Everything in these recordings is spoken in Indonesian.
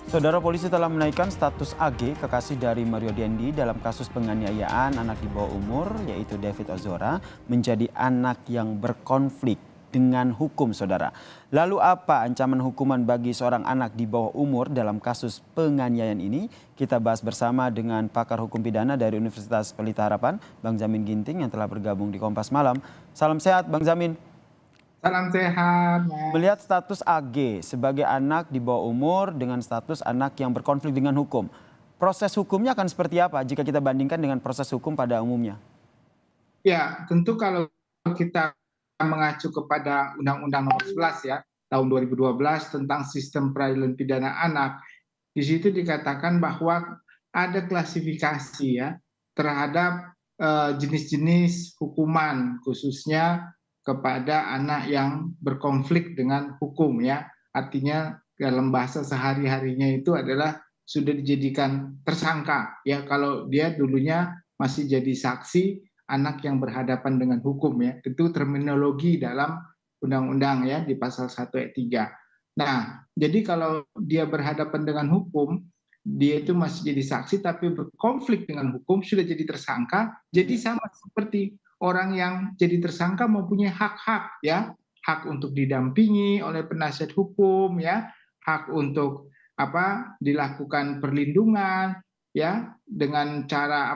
Saudara polisi telah menaikkan status AG, kekasih dari Mario Dendi dalam kasus penganiayaan anak di bawah umur, yaitu David Ozora, menjadi anak yang berkonflik dengan hukum, saudara. Lalu apa ancaman hukuman bagi seorang anak di bawah umur dalam kasus penganiayaan ini? Kita bahas bersama dengan pakar hukum pidana dari Universitas Pelita Harapan, Bang Jamin Ginting yang telah bergabung di Kompas Malam. Salam sehat, Bang Jamin. Salam sehat, Mas. Melihat status AG sebagai anak di bawah umur dengan status anak yang berkonflik dengan hukum, proses hukumnya akan seperti apa jika kita bandingkan dengan proses hukum pada umumnya? Ya, tentu kalau kita mengacu kepada Undang-Undang Nomor 11 ya, tahun 2012 tentang sistem peradilan pidana anak, di situ dikatakan bahwa ada klasifikasi ya terhadap jenis-jenis hukuman khususnya kepada anak yang berkonflik dengan hukum ya. Artinya dalam bahasa sehari-harinya itu adalah sudah dijadikan tersangka ya kalau dia dulunya masih jadi saksi anak yang berhadapan dengan hukum ya. Itu terminologi dalam undang-undang ya di pasal 1 ayat 3. Nah, jadi kalau dia berhadapan dengan hukum, dia itu masih jadi saksi tapi berkonflik dengan hukum, sudah jadi tersangka, jadi sama seperti orang yang jadi tersangka mempunyai hak-hak ya, hak untuk didampingi oleh penasihat hukum ya, hak untuk dilakukan perlindungan ya dengan cara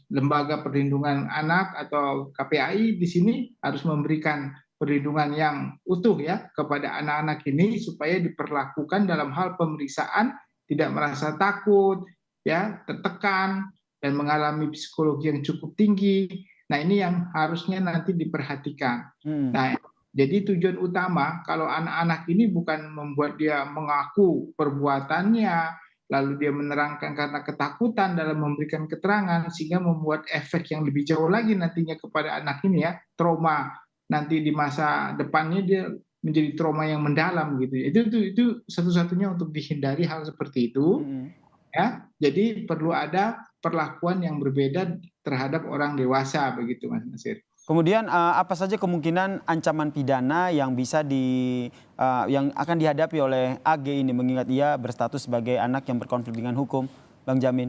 lembaga perlindungan anak atau KPAI di sini harus memberikan perlindungan yang utuh ya kepada anak-anak ini supaya diperlakukan dalam hal pemeriksaan tidak merasa takut ya, tertekan dan mengalami psikologi yang cukup tinggi. Nah, ini yang harusnya nanti diperhatikan. Nah, jadi tujuan utama kalau anak-anak ini bukan membuat dia mengaku perbuatannya, lalu dia menerangkan karena ketakutan dalam memberikan keterangan sehingga membuat efek yang lebih jauh lagi nantinya kepada anak ini ya, trauma nanti di masa depannya dia menjadi trauma yang mendalam gitu ya. Itu satu-satunya untuk dihindari hal seperti itu ya. Jadi perlu ada perlakuan yang berbeda terhadap orang dewasa begitu Mas Nasir. Kemudian apa saja kemungkinan ancaman pidana yang yang akan dihadapi oleh AG ini mengingat ia berstatus sebagai anak yang berkonflik dengan hukum, Bang Jamin?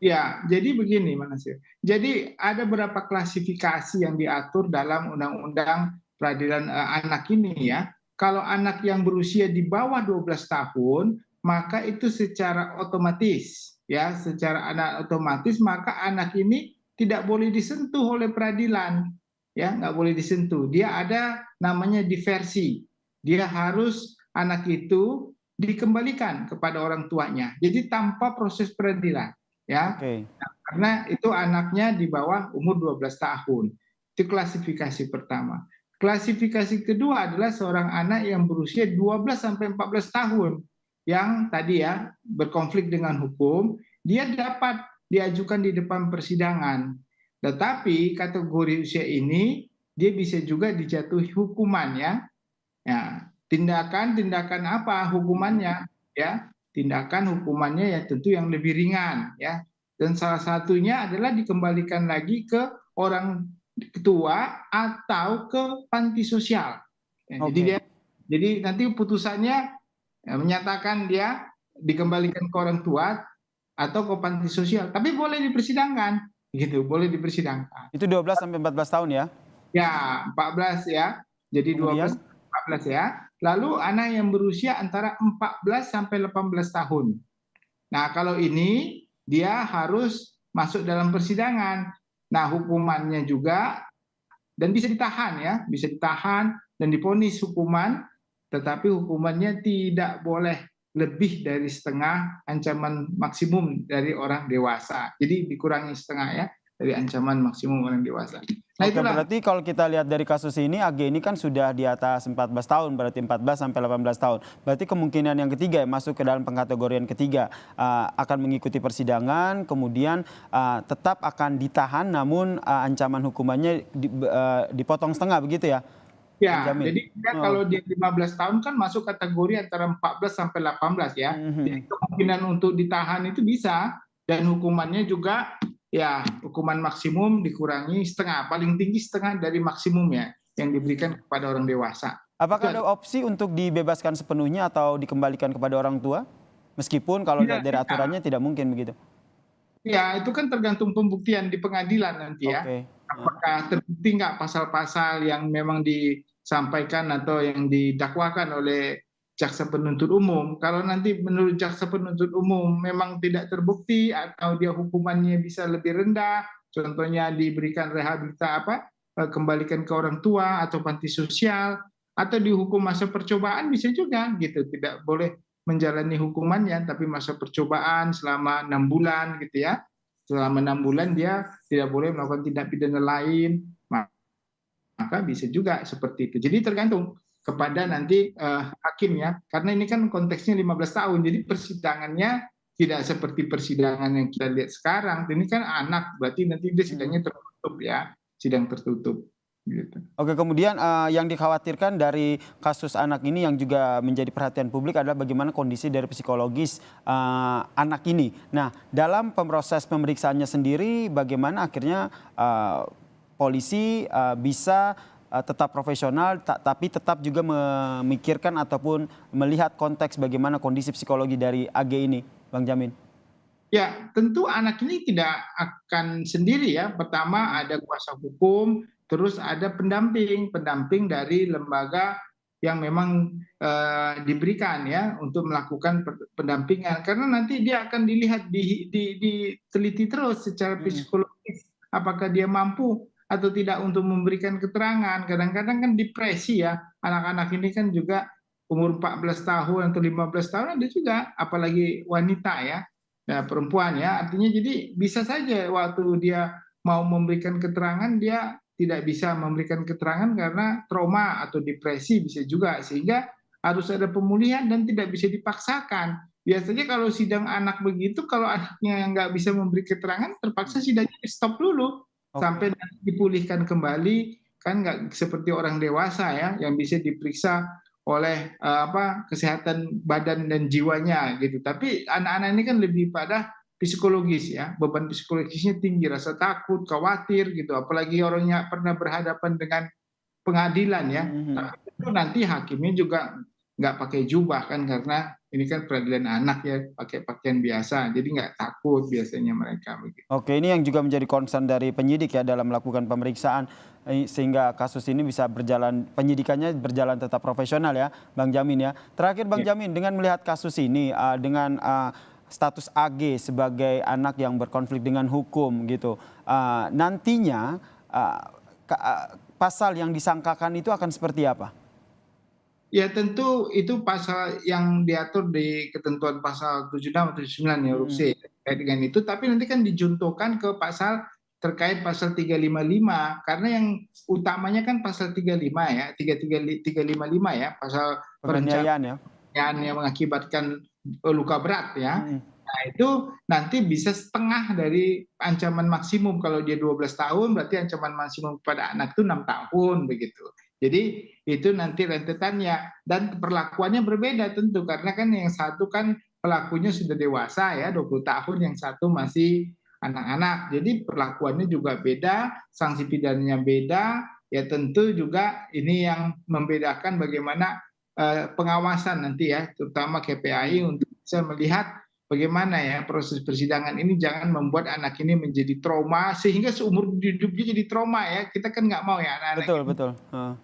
Ya, jadi begini Mas Nasir. Jadi ada beberapa klasifikasi yang diatur dalam Undang-Undang Peradilan Anak ini ya. Kalau anak yang berusia di bawah 12 tahun, maka itu secara otomatis ya, secara otomatis maka anak ini tidak boleh disentuh oleh peradilan. Ya, nggak boleh disentuh. Dia ada namanya diversi. Dia harus anak itu dikembalikan kepada orang tuanya. Jadi tanpa proses peradilan ya. Oke. Nah, karena itu anaknya di bawah umur 12 tahun. Itu klasifikasi pertama. Klasifikasi kedua adalah seorang anak yang berusia 12 sampai 14 tahun yang tadi ya berkonflik dengan hukum, dia dapat diajukan di depan persidangan. Tetapi kategori usia ini dia bisa juga dijatuhi hukuman ya. Ya, tindakan-tindakan apa hukumannya ya? Tindakan hukumannya ya tentu yang lebih ringan ya. Dan salah satunya adalah dikembalikan lagi ke orang tua atau ke panti sosial. Ya, Oke. jadi nanti putusannya menyatakan dia dikembalikan ke orang tua atau ke panti sosial, tapi boleh dipersidangkan gitu, boleh dipersidangkan. Itu 12 sampai 14 tahun ya? Ya, 14 ya. Jadi 12 Kemudian? 14 ya. Lalu anak yang berusia antara 14 sampai 18 tahun. Nah, kalau ini dia harus masuk dalam persidangan. Nah, hukumannya juga dan bisa ditahan ya, bisa ditahan dan divonis hukuman, tetapi hukumannya tidak boleh lebih dari setengah ancaman maksimum dari orang dewasa. Jadi dikurangi setengah ya dari ancaman maksimum orang dewasa. Nah, Oke, itulah. berarti kalau kita lihat dari kasus ini, AG ini kan sudah di atas 14 tahun, berarti 14 sampai 18 tahun. Berarti kemungkinan yang ketiga, masuk ke dalam pengkategorian ketiga, akan mengikuti persidangan, kemudian tetap akan ditahan, namun ancaman hukumannya dipotong setengah, begitu ya, Bang Ya, Jamin? jadi dia Oh. kalau dia 15 tahun kan masuk kategori antara 14 sampai 18 ya. Jadi kemungkinan untuk ditahan itu bisa dan hukumannya juga ya hukuman maksimum dikurangi setengah, paling tinggi setengah dari maksimum ya yang diberikan kepada orang dewasa. Apakah Betul. ada opsi untuk dibebaskan sepenuhnya atau dikembalikan kepada orang tua? Meskipun kalau Tidak, dari tidak. aturannya tidak mungkin begitu. Ya, itu kan tergantung pembuktian di pengadilan nanti ya. Oke. Apakah terbukti nggak pasal-pasal yang memang disampaikan atau yang didakwakan oleh jaksa penuntut umum. Kalau nanti menurut jaksa penuntut umum memang tidak terbukti atau dia hukumannya bisa lebih rendah, contohnya diberikan kembalikan ke orang tua atau panti sosial, atau dihukum masa percobaan bisa juga gitu. Tidak boleh menjalani hukumannya, tapi masa percobaan selama 6 bulan gitu ya. Selama 6 bulan dia tidak boleh melakukan tindak pidana lain, maka bisa juga seperti itu. Jadi tergantung kepada nanti hakim ya, karena ini kan konteksnya 15 tahun, jadi persidangannya tidak seperti persidangan yang kita lihat sekarang. Ini kan anak, berarti nanti dia sidangnya tertutup ya, sidang tertutup. Gitu. Oke, kemudian yang dikhawatirkan dari kasus anak ini yang juga menjadi perhatian publik adalah bagaimana kondisi dari psikologis anak ini. Nah, dalam proses pemeriksaannya sendiri, bagaimana akhirnya polisi bisa tetap profesional, tapi tetap juga memikirkan ataupun melihat konteks bagaimana kondisi psikologi dari AG ini, Bang Jamin? Ya, tentu anak ini tidak akan sendiri ya. Pertama ada kuasa hukum, terus ada pendamping dari lembaga yang memang diberikan ya untuk melakukan pendampingan. Karena nanti dia akan dilihat, diteliti terus secara psikologis, apakah dia mampu atau tidak untuk memberikan keterangan. Kadang-kadang kan depresi ya, anak-anak ini kan juga umur 14 tahun atau 15 tahun ada juga, apalagi wanita ya, perempuan ya, artinya jadi bisa saja waktu dia mau memberikan keterangan dia tidak bisa memberikan keterangan karena trauma atau depresi bisa juga, sehingga harus ada pemulihan dan tidak bisa dipaksakan. Biasanya kalau sidang anak begitu, kalau anaknya nggak bisa memberi keterangan, terpaksa sidangnya di stop dulu Oke. sampai nanti dipulihkan kembali, kan nggak seperti orang dewasa ya yang bisa diperiksa oleh kesehatan badan dan jiwanya gitu. Tapi anak-anak ini kan lebih pada psikologis ya, beban psikologisnya tinggi, rasa takut, khawatir gitu. Apalagi orangnya pernah berhadapan dengan pengadilan ya. Tapi itu nanti hakimnya juga nggak pakai jubah kan, karena ini kan peradilan anak ya, pakai pakaian biasa, jadi nggak takut biasanya mereka begitu. Oke, ini yang juga menjadi concern dari penyidik ya dalam melakukan pemeriksaan sehingga kasus ini bisa berjalan, penyidikannya berjalan tetap profesional ya, Bang Jamin ya. Terakhir Bang Ya. Jamin, dengan melihat kasus ini dengan status AG sebagai anak yang berkonflik dengan hukum gitu, nantinya pasal yang disangkakan itu akan seperti apa? Ya tentu itu pasal yang diatur di ketentuan pasal 76 atau 79 ya, huruf C terkait dengan itu, tapi nanti kan dijuntukan ke pasal terkait pasal 355, karena yang utamanya kan pasal 35 ya, 355 ya, pasal Penganiayaan ya? perencanaan yang mengakibatkan luka berat ya. Mm-mm. Nah, itu nanti bisa setengah dari ancaman maksimum. Kalau dia 12 tahun, berarti ancaman maksimum kepada anak itu 6 tahun begitu. Jadi itu nanti rentetannya dan perlakuannya berbeda tentu, karena kan yang satu kan pelakunya sudah dewasa ya, 20 tahun, yang satu masih anak-anak. Jadi perlakuannya juga beda, sanksi pidananya beda. Ya tentu juga ini yang membedakan bagaimana pengawasan nanti ya, terutama KPAI untuk bisa melihat bagaimana ya proses persidangan ini jangan membuat anak ini menjadi trauma sehingga seumur hidupnya jadi trauma ya. Kita kan nggak mau ya anak-anak Betul, ini betul.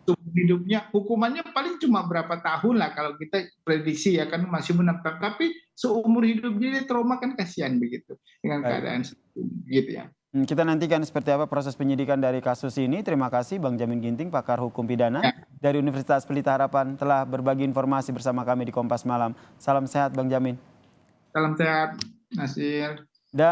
seumur hidupnya, hukumannya paling cuma berapa tahun lah kalau kita prediksi ya, kan masih menetap, tapi seumur hidupnya dia trauma, kan kasihan begitu dengan Baik. keadaan seperti ini, gitu ya. Kita nantikan seperti apa proses penyidikan dari kasus ini. Terima kasih Bang Jamin Ginting, pakar hukum pidana Ya, dari Universitas Pelita Harapan telah berbagi informasi bersama kami di Kompas Malam. Salam sehat Bang Jamin. salam sehat, Nasir.